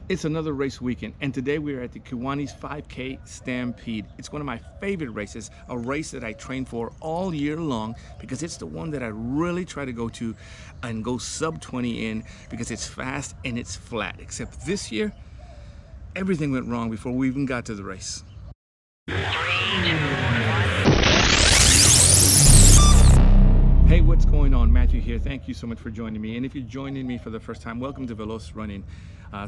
It's another race weekend, and today we are at the Kiwanis 5K Stampede. It's one of my favorite races, a race that I train for all year long because it's the one that I really try to go to and go sub 20 in because it's fast and it's flat. Except this year, everything went wrong before we even got to the race. Hey, what's going on? Matthew here. Thank you so much for joining me. And if you're joining me for the first time, welcome to Veloz Running.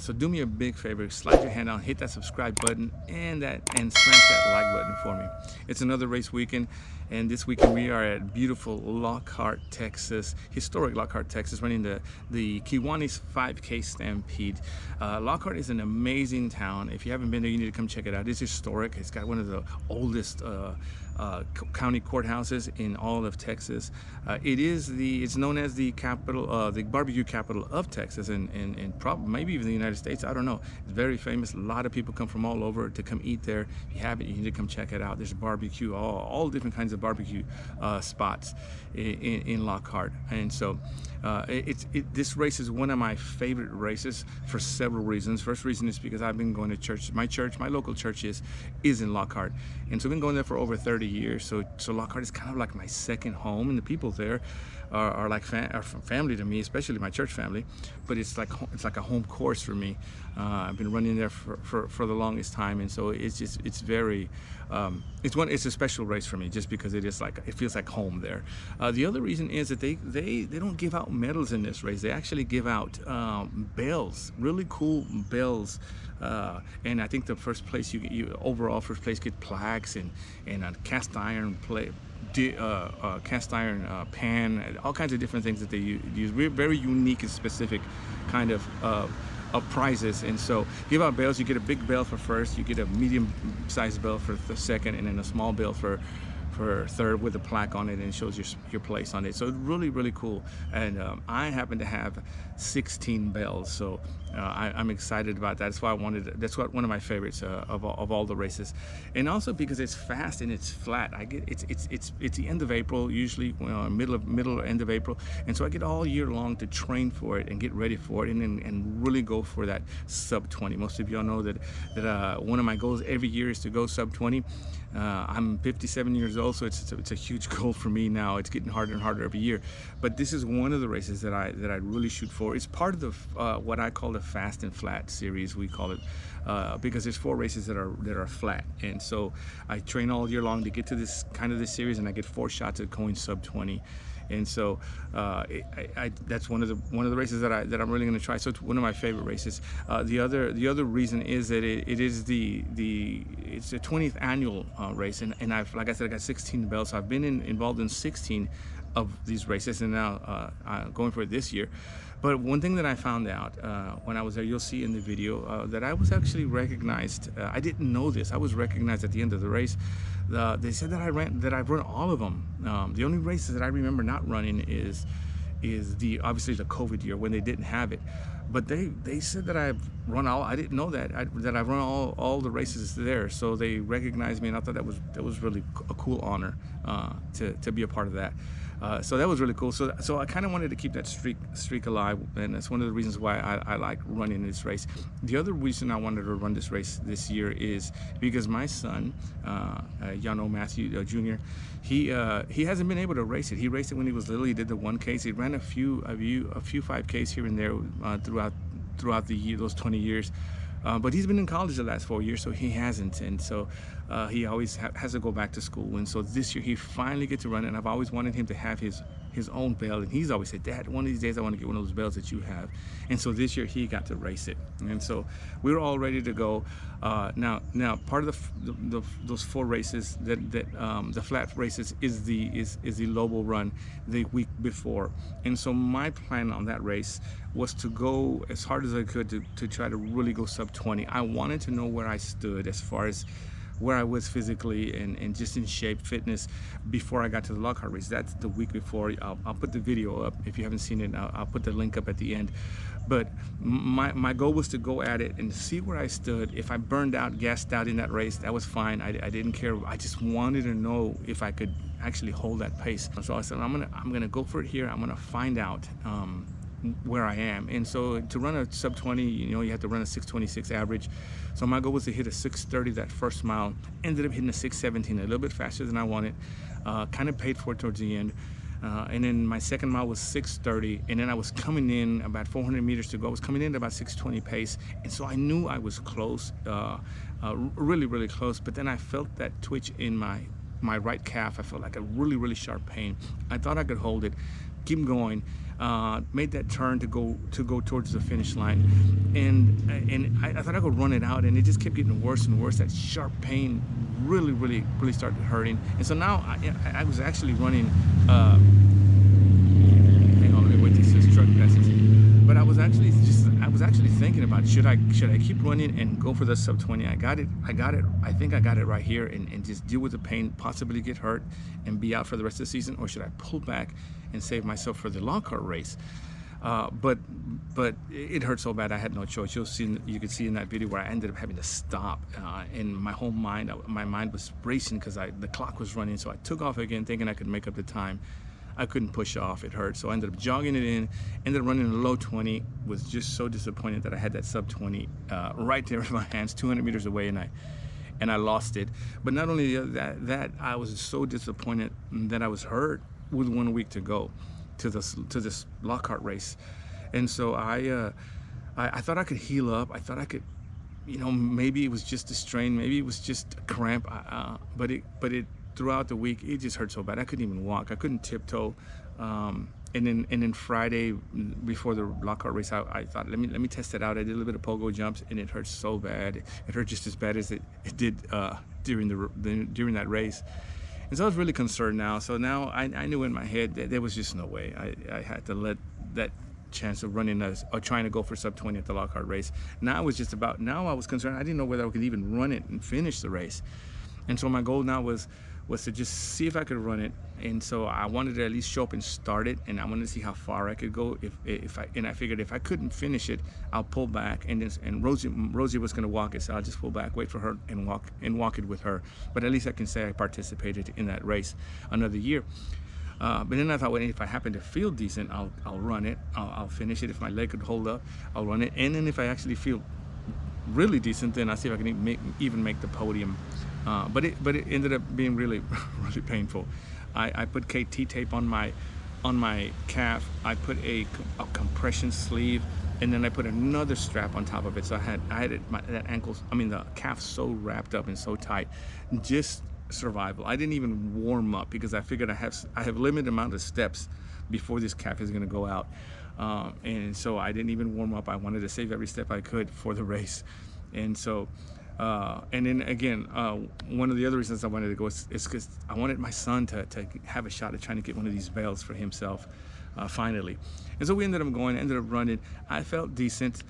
So do me a big favor, slide your hand down, hit that subscribe button and smash that like button for me. It's another race weekend, and this weekend we are at beautiful Lockhart, Texas, historic Lockhart, Texas, running the Kiwanis 5K Stampede. Lockhart is an amazing town. If you haven't been there, you need to come check it out. It's historic. It's got one of the oldest county courthouses in all of Texas. It's known as the capital, the barbecue capital of Texas, and probably maybe even the United States. I don't know. It's very famous. A lot of people come from all over to come eat there. If you haven't, you need to come check it out. There's barbecue, all different kinds of barbecue spots in Lockhart, and so this race is one of my favorite races for several reasons. First reason is because I've been going to church. My local church is in Lockhart, and so I've been going there for over 30 years. So Lockhart is kind of like my second home, and the people there are like family to me, especially my church family. But it's like a home course for me. I've been running there for the longest time, and so it's very it's a special race for me just because it feels like home there. The other reason is that they don't give out medals in this race. They actually give out bells, really cool bells. And I think the first place overall first place get plaques and a cast iron pan, all kinds of different things that they use. Very unique and specific kind of prizes. And so give out bells. You get a big bell for first, you get a medium-sized bell for the second, and then a small bell for third with a plaque on it, and it shows your place on it. So really, really cool. And I happen to have 16 bells, so I'm excited about that. That's why that's one of my favorites of all the races, and also because it's fast and it's flat. It's the end of April, usually middle or end of April, and so I get all year long to train for it and get ready for it, and really go for that sub 20. Most of y'all know that one of my goals every year is to go sub 20. I'm 57 years old, so it's a huge goal for me now. It's getting harder and harder every year, but this is one of the races that I really shoot for. It's part of the what I call the Fast and Flat series, we call it, because there's 4 races that are flat, and so I train all year long to get to this series, and I get 4 shots at going sub 20. And so that's one of the races that I'm really going to try. So it's one of my favorite races. The other reason is that it's the 20th annual race, and I've, like I said, I got 16 bells. So I've been involved in 16 of these races, and now going for it this year. But one thing that I found out when I was there, you'll see in the video, that I was actually recognized. I didn't know this. I was recognized at the end of the race. They said that I've run all of them. The only races that I remember not running is obviously the COVID year when they didn't have it. But they said that I've run all. I didn't know that I've run all the races there. So they recognized me, and I thought that was really a cool honor to be a part of that. So that was really cool. So I kind of wanted to keep that streak alive, and that's one of the reasons why I like running this race. The other reason I wanted to run this race this year is because my son, y'all know Matthew Jr., he hasn't been able to race it. He raced it when he was little. He did the 1Ks. He ran a few 5Ks here and there throughout the year, those 20 years. But he's been in college the last 4 years, so he hasn't, and so he always has to go back to school. And so this year he finally gets to run it, and I've always wanted him to have his own bell, and he's always said, "Dad, one of these days I want to get one of those bells that you have." And so this year he got to race it, and so we were all ready to go. Now part of those 4 races the flat races is the Lobo run the week before, and so my plan on that race was to go as hard as I could to try to really go sub 20. I wanted to know where I stood as far as where I was physically and just in shape, fitness, before I got to the Lockhart race. That's the week before. I'll put the video up if you haven't seen it. I'll put the link up at the end. But my goal was to go at it and see where I stood. If I burned out, gassed out in that race, that was fine. I didn't care. I just wanted to know if I could actually hold that pace. So I said, I'm gonna go for it here. I'm gonna find out where I am. And so to run a sub 20, you know, you have to run a 6:26 average. So my goal was to hit a 6:30 that first mile. Ended up hitting a 6:17, a little bit faster than I wanted. Kind of paid for it towards the end. And then my second mile was 6:30, and then I was coming in about 400 meters to go. I was coming in at about 6:20 pace, and so I knew I was close, really, really close. But then I felt that twitch in my right calf. I felt like a really, really sharp pain. I thought I could hold it, keep going. Made that turn to go towards the finish line, and I thought I could run it out, and it just kept getting worse and worse. That sharp pain really, really, really started hurting, and so now I was actually running. Hang on, let me wait till this truck passes. But I was actually thinking about, should I keep running and go for the sub 20? I got it. I think I got it right here, and just deal with the pain, possibly get hurt, and be out for the rest of the season, or should I pull back and save myself for the Lockhart race? But it hurt so bad I had no choice. You could see in that video where I ended up having to stop, and my mind was racing because the clock was running. So I took off again, thinking I could make up the time. I couldn't push off, it hurt. So I ended up jogging it in, ended up running a low 20, was just so disappointed that I had that sub 20 right there in my hands, 200 meters away, and I lost it. But not only that, I was so disappointed that I was hurt with 1 week to go to this Lockhart race. And so I thought I could heal up. I thought I could, you know, maybe it was just a strain, maybe it was just a cramp, but it throughout the week, it just hurt so bad. I couldn't even walk. I couldn't tiptoe. And then Friday before the Lockhart race, I thought, let me test it out. I did a little bit of pogo jumps, and it hurt so bad. It hurt just as bad as it did during that race. And so I was really concerned now. So now I knew in my head that there was just no way. I had to let that chance of running or trying to go for sub 20 at the Lockhart race. Now I was concerned. I didn't know whether I could even run it and finish the race. And so my goal now was to just see if I could run it. And so I wanted to at least show up and start it, and I wanted to see how far I could go. I figured if I couldn't finish it, I'll pull back, and Rosie was going to walk it, so I'll just pull back, wait for her, and walk it with her. But at least I can say I participated in that race another year. But then I thought, well, if I happen to feel decent, I'll run it. I'll finish it. If my leg could hold up, I'll run it. And then if I actually feel really decent, then I'll see if I can even make the podium. But it ended up being really, really painful. I put KT tape on my calf. I put a compression sleeve, and then I put another strap on top of it. So I had the calf so wrapped up and so tight, just survival. I didn't even warm up because I figured I have limited amount of steps before this calf is going to go out, and so I didn't even warm up. I wanted to save every step I could for the race, and so. And then again, one of the other reasons I wanted to go is because I wanted my son to have a shot at trying to get one of these bells for himself, finally. And so we ended up running. I felt decent.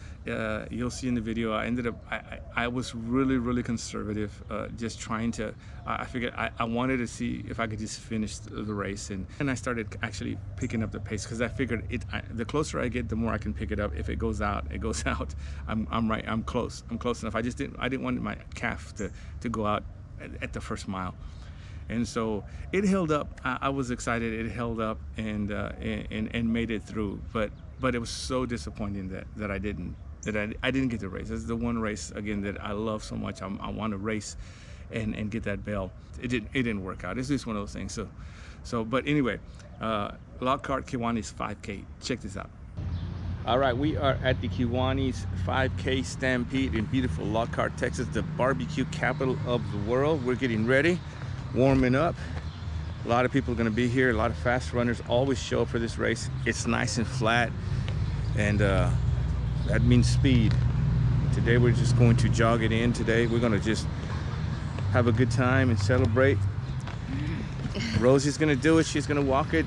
You'll see in the video, I was really, really conservative, just trying to, I figured I wanted to see if I could just finish the race. And I started actually picking up the pace because I figured the closer I get, the more I can pick it up. If it goes out, it goes out. I'm right, I'm close enough. I didn't want my calf to go out at the first mile. And so it held up. I was excited. It held up and made it through. But it was so disappointing that I didn't get the race. This is the one race again that I love so much. I want to race and get that bell. It didn't work out. It's just one of those things. So but anyway, Lockhart Kiwanis 5K. Check this out. All right, we are at the Kiwanis 5K Stampede in beautiful Lockhart, Texas, the barbecue capital of the world. We're getting ready, warming up. A lot of people are going to be here. A lot of fast runners always show up for this race. It's nice and flat, and that means speed. Today we're just going to jog it in. Today we're going to just have a good time and celebrate. Rosie's going to do it. She's going to walk it.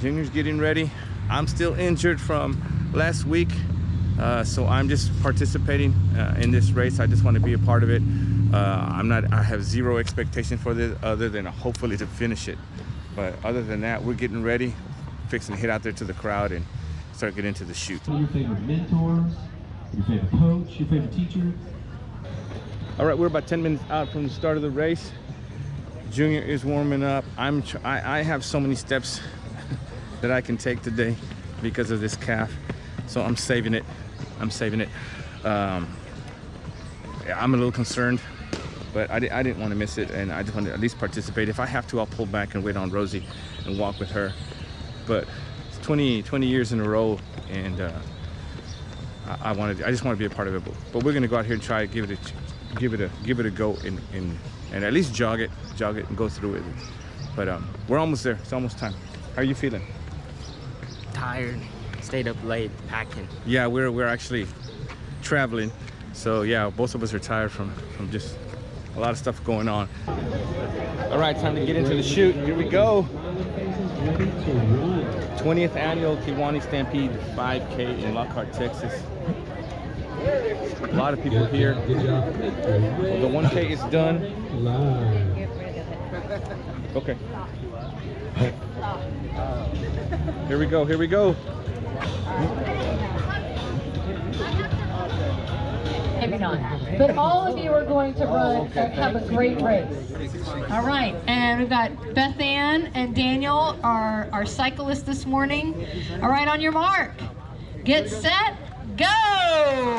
Junior's getting ready. I'm still injured from last week, so I'm just participating in this race. I just want to be a part of it. I have zero expectation for this other than hopefully to finish it. But other than that, we're getting ready, fixing to head out there to the crowd and start getting into the shoot. Your favorite mentors, your favorite coach, your favorite teacher. All right, we're about 10 minutes out from the start of the race. Junior is warming up. I have so many steps that I can take today because of this calf. So I'm saving it. I'm saving it. I'm a little concerned, but I didn't want to miss it, and I just want to at least participate. If I have to, I'll pull back and wait on Rosie and walk with her. But it's 20 years in a row, and I just want to be a part of it. But we're gonna go out here and try to give it a go and at least jog it and go through it. But we're almost there. It's almost time. How are you feeling? Tired. Stayed up late packing. Yeah, we're actually traveling, so yeah, both of us are tired from just a lot of stuff going on. All right, time to get into the shoot. Here we go. 20th annual Kiwani Stampede 5K in Lockhart, Texas. A lot of people here. The 1K is done. Okay. Here we go. Here we go. Maybe not. But all of you are going to run and have a great race. All right, and we've got Beth Ann and Daniel, our cyclists this morning. All right, on your mark, get set, go!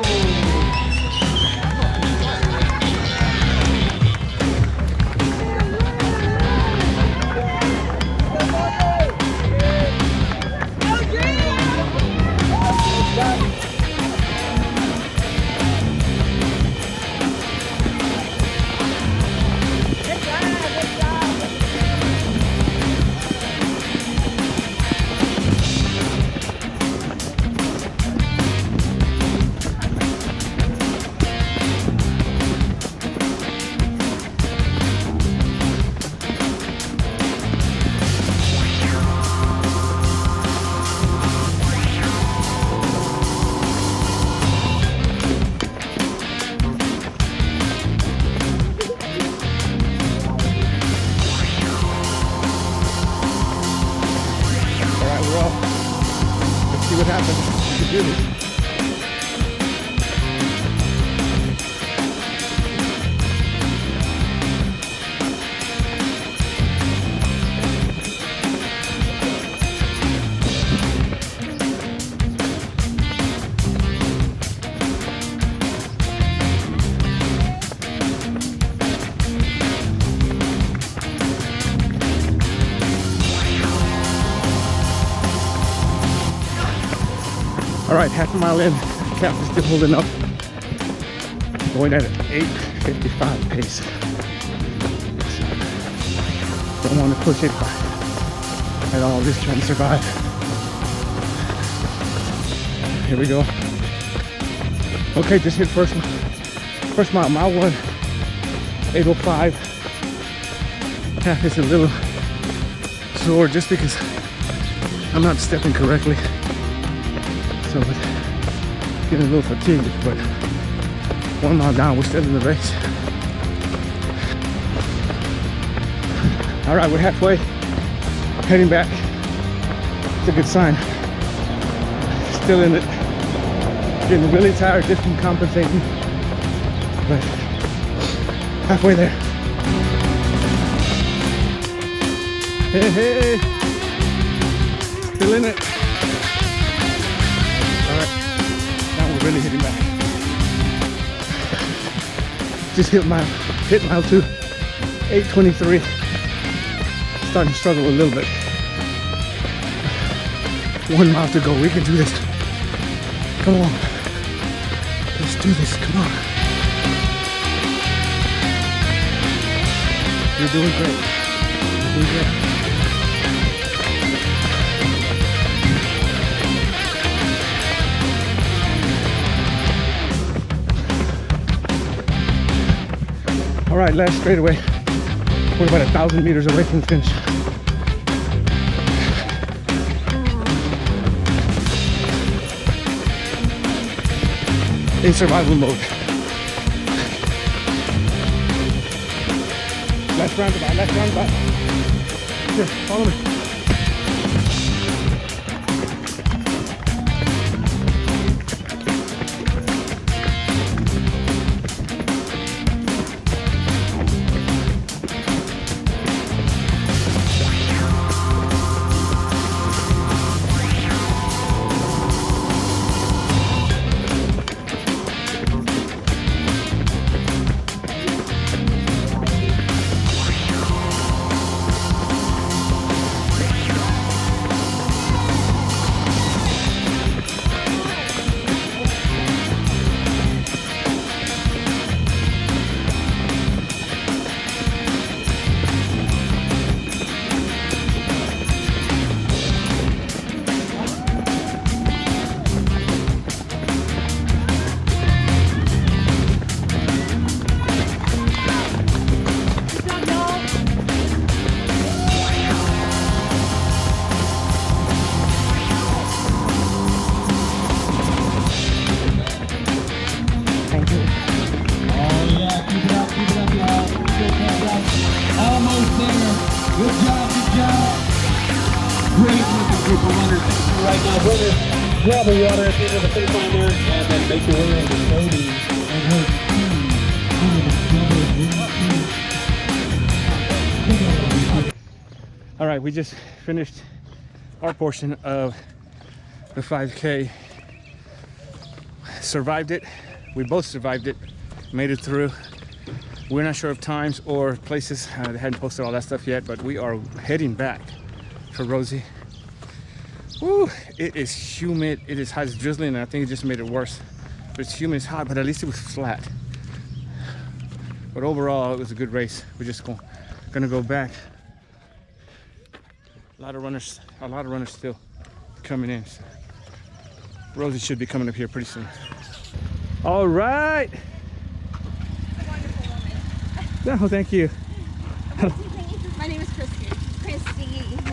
See what happens. You can do this. All right, half a mile in, calf is still holding up. Going at an 8:55 pace. Don't want to push it at all, just trying to survive. Here we go. Okay, just hit first mile, mile 1, 8:05. Calf is a little sore just because I'm not stepping correctly. So it's getting a little fatigued, but 1 mile down, we're still in the race. All right, we're halfway, heading back. It's a good sign. Still in it, getting really tired just from compensating, but halfway there. Hey, hey, still in it. Really hitting back. Just hit mile 2, 8:23. Starting to struggle a little bit. 1 mile to go. We can do this. Come on. Let's do this. Come on. You're doing great. You're doing great. All right, last straightaway. We're about 1,000 meters away from the finish. In survival mode. Last roundabout, last roundabout. Here, follow me. right, now winners, grab a water at the end of the finish line there, and then make your way into Cody and her team. All right, we just finished our portion of the 5K. Survived it. We both survived it. Made it through. We're not sure of times or places. They hadn't posted all that stuff yet, but we are heading back for Rosie. Woo, it is humid. It is hot. It's drizzling, and I think it just made it worse. But it's humid, it's hot, but at least it was flat. But overall, it was a good race. We're just gonna go back. A lot of runners still coming in. So Rosie should be coming up here pretty soon. All right. No, thank you. My name is Christy.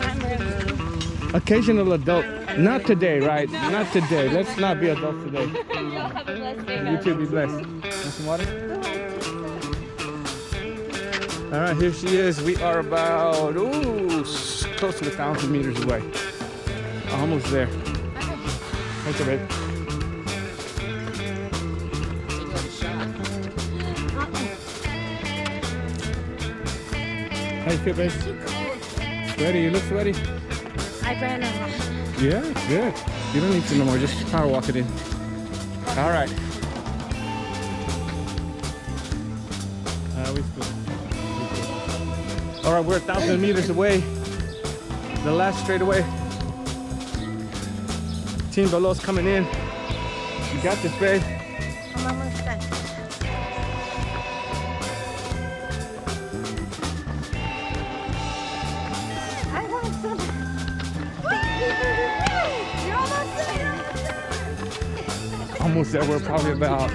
I'm Rosie. Occasional adult. Not today, right? Not today. Let's not be adults today. Y'all have a blessed day. You too, be blessed. Want some water? All right, here she is. We are about, close to 1,000 meters away. Almost there. Thank you, babe. How you feel, babe? Sweaty, you look sweaty. I ran a lot. Yeah, good. You don't need to no more, just power walk it in. All right. We good. All right, we're 1,000 meters away. The last straightaway. Team Below's coming in. You got this, babe. I'm almost done. I want some. You're almost there. Almost there. We're probably about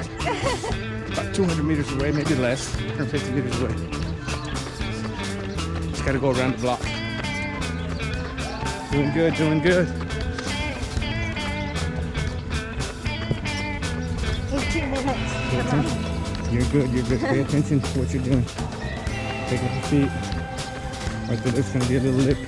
200 meters away, maybe less. 150 meters away. Just gotta go around the block. Doing good, doing good. 18 minutes. Pay attention. You're good, you're good. Pay attention to what you're doing. Take up your feet. Right there, there's gonna be a little lip.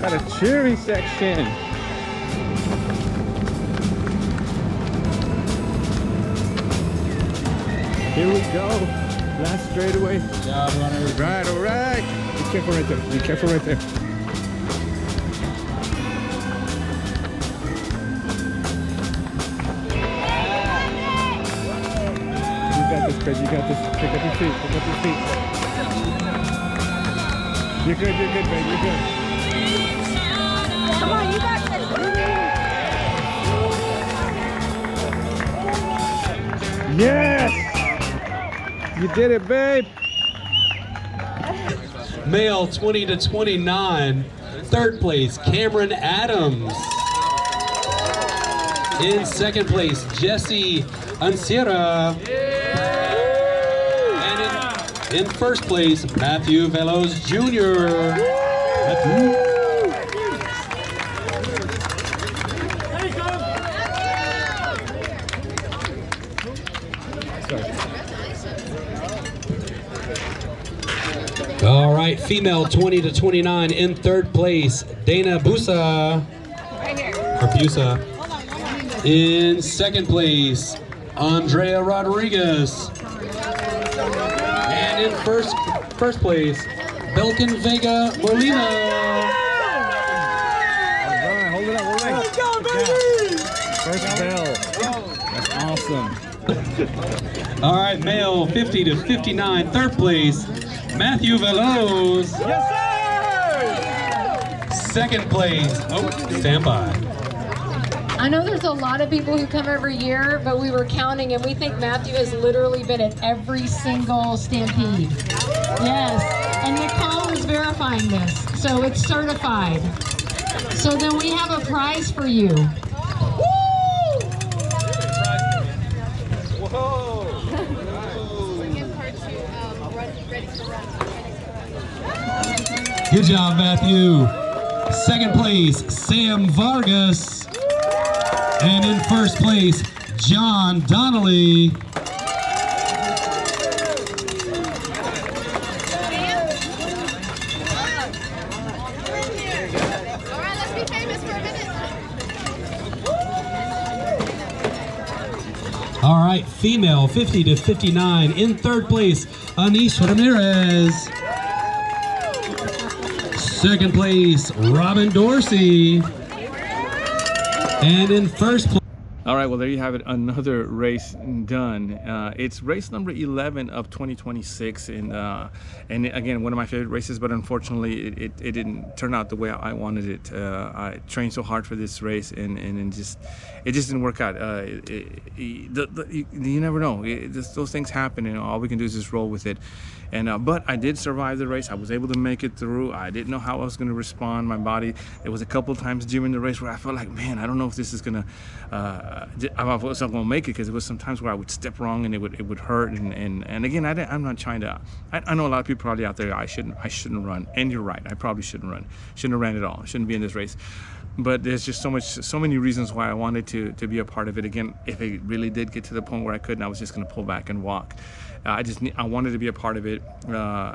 Got a cheering section. Here we go. Last straightaway. Job, runner. Right, all right. Be careful right there. Be careful right there. You got this, babe. You got this. Pick up your feet. Pick up your feet. You're good, babe. You're good. Come on, you got this. Yes! You did it, babe. Male 20 to 29. Third place, Cameron Adams. In second place, Jesse Ansira. And in first place, Matthew Veloz Jr. Matthew. All right, female 20 to 29 in third place, Dana Busa. Or Busa. In second place, Andrea Rodriguez. And in first place, Belkin Vega Molina. All right, hold it up, hold it up. Let's go, baby! First bell. That's awesome. All right, male 50 to 59, third place, Matthew Veloz. Yes, sir! Second place, stand by. I know there's a lot of people who come every year, but we were counting and we think Matthew has literally been at every single stampede. Yes, and Nicole is verifying this, so it's certified. So then we have a prize for you. Good job, Matthew. Second place, Sam Vargas. And in first place, John Donnelly. All right, female 50 to 59. In third place, Anisha Ramirez. Second place, Robin Dorsey. And in first place. All right, well, there you have it, another race done. It's race number 11 of 2026, and again, one of my favorite races, but unfortunately it didn't turn out the way I wanted it. I trained so hard for this race, and it just didn't work out. You never know. Those things happen, and all we can do is just roll with it. And but I did survive the race. I was able to make it through. I didn't know how I was going to respond. My body. There was a couple times during the race where I felt like, man, I don't know if this is gonna. I wasn't going to make it, because there was some times where I would step wrong and it would hurt. And again, I'm not trying to. I know a lot of people probably out there. I shouldn't run. And you're right. I probably shouldn't run. Shouldn't have ran at all. Shouldn't be in this race. But there's just so many reasons why I wanted to be a part of it. Again, if it really did get to the point where I couldn't, I was just going to pull back and walk. I wanted to be a part of it.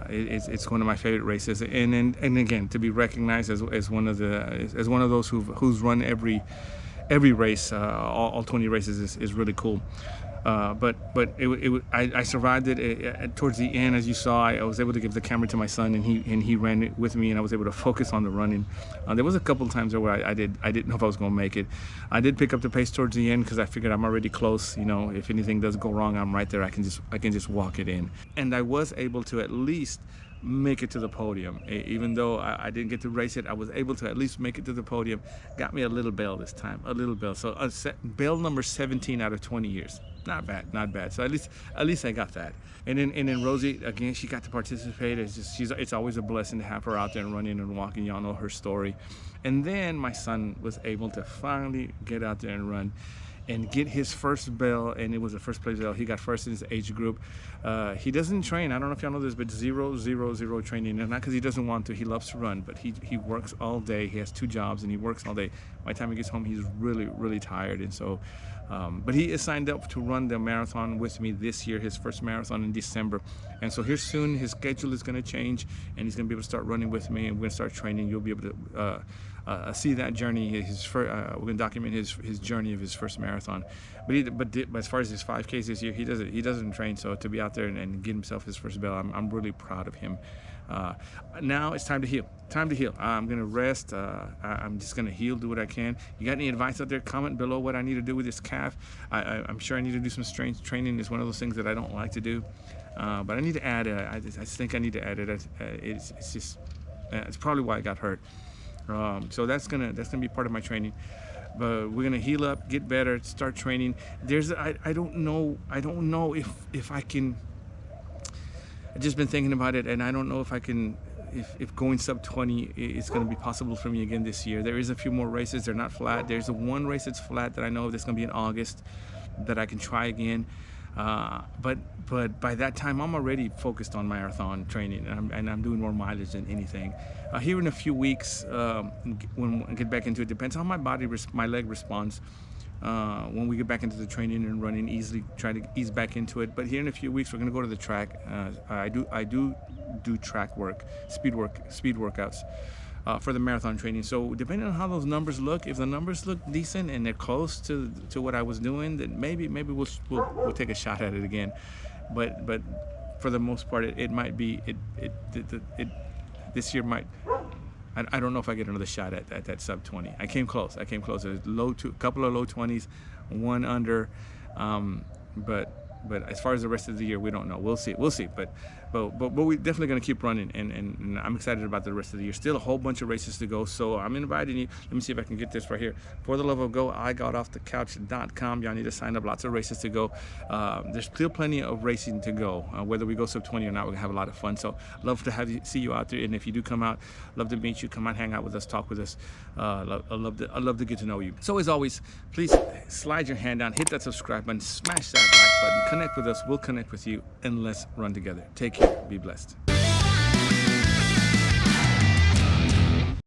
It's one of my favorite races, and again, to be recognized as one of those who's run every race, all 20 races is really cool. But I survived it. Towards the end, as you saw, I was able to give the camera to my son, and he ran it with me, and I was able to focus on the running. There was a couple of times where I didn't know if I was going to make it. I did pick up the pace towards the end, because I figured I'm already close. You know, if anything does go wrong, I'm right there. I can just walk it in, and I was able to at least make it to the podium. Even though I didn't get to race it, I was able to at least make it to the podium. Got me a little bell this time, a little bell. So bell number 17 out of 20 years. Not bad, not bad. So at least I got that. And then Rosie, again, she got to participate. It's always a blessing to have her out there and running and walking. Y'all know her story. And then my son was able to finally get out there and run and get his first bell, and it was the first place bell. He got first in his age group. He doesn't train. I don't know if y'all know this, but 0 training. And not because he doesn't want to. He loves to run, but he works all day. He has 2 jobs, and he works all day. By the time he gets home, he's really tired. And so, but he is signed up to run the marathon with me this year, his first marathon in December. And so here soon, his schedule is going to change, and he's going to be able to start running with me, and we're going to start training. You'll be able to see that journey. We're going to document his journey of his first marathon. But as far as his 5Ks this year, he doesn't train. So to be out there and get himself his first bell, I'm really proud of him. Now it's time to heal. I'm going to rest. I'm just going to heal, do what I can. You got any advice out there? Comment below what I need to do with this calf. I'm sure I need to do some strength training. It's one of those things that I don't like to do. But I need to add it. I think I need to add it. It's probably why I got hurt. So that's gonna be part of my training. But we're gonna heal up, get better, start training. I don't know if I can. I've just been thinking about it, and I don't know if I can. If going sub 20 is going to be possible for me again this year. There is a few more races. They're not flat. There's the one race that's flat that I know that's going to be in August that I can try again. But by that time, I'm already focused on marathon training, and I'm doing more mileage than anything. Here in a few weeks, when I get back into it, depends how my leg responds. When we get back into the training and running, try to ease back into it. But here in a few weeks, we're going to go to the track. I do track work, speed workouts. For the marathon training. So depending on how those numbers look, if the numbers look decent and they're close to what I was doing, then maybe we'll take a shot at it again. But for the most part, it might be this year might. I don't know if I get another shot at that sub 20. I came close. There's a couple of low 20s, one under, but as far as the rest of the year, we don't know. We'll see. But we're definitely going to keep running, and I'm excited about the rest of the year. Still a whole bunch of races to go, so I'm inviting you. Let me see if I can get this right here. For the love of go, IGotOffTheCouch.com. Y'all need to sign up. Lots of races to go. There's still plenty of racing to go. Whether we go sub 20 or not, we're going to have a lot of fun. So love to see you out there, and if you do come out, love to meet you. Come out, hang out with us, talk with us. I love to get to know you. So as always, please slide your hand down, hit that subscribe button, smash that like button, connect with us. We'll connect with you, and let's run together. Take care. Be blessed.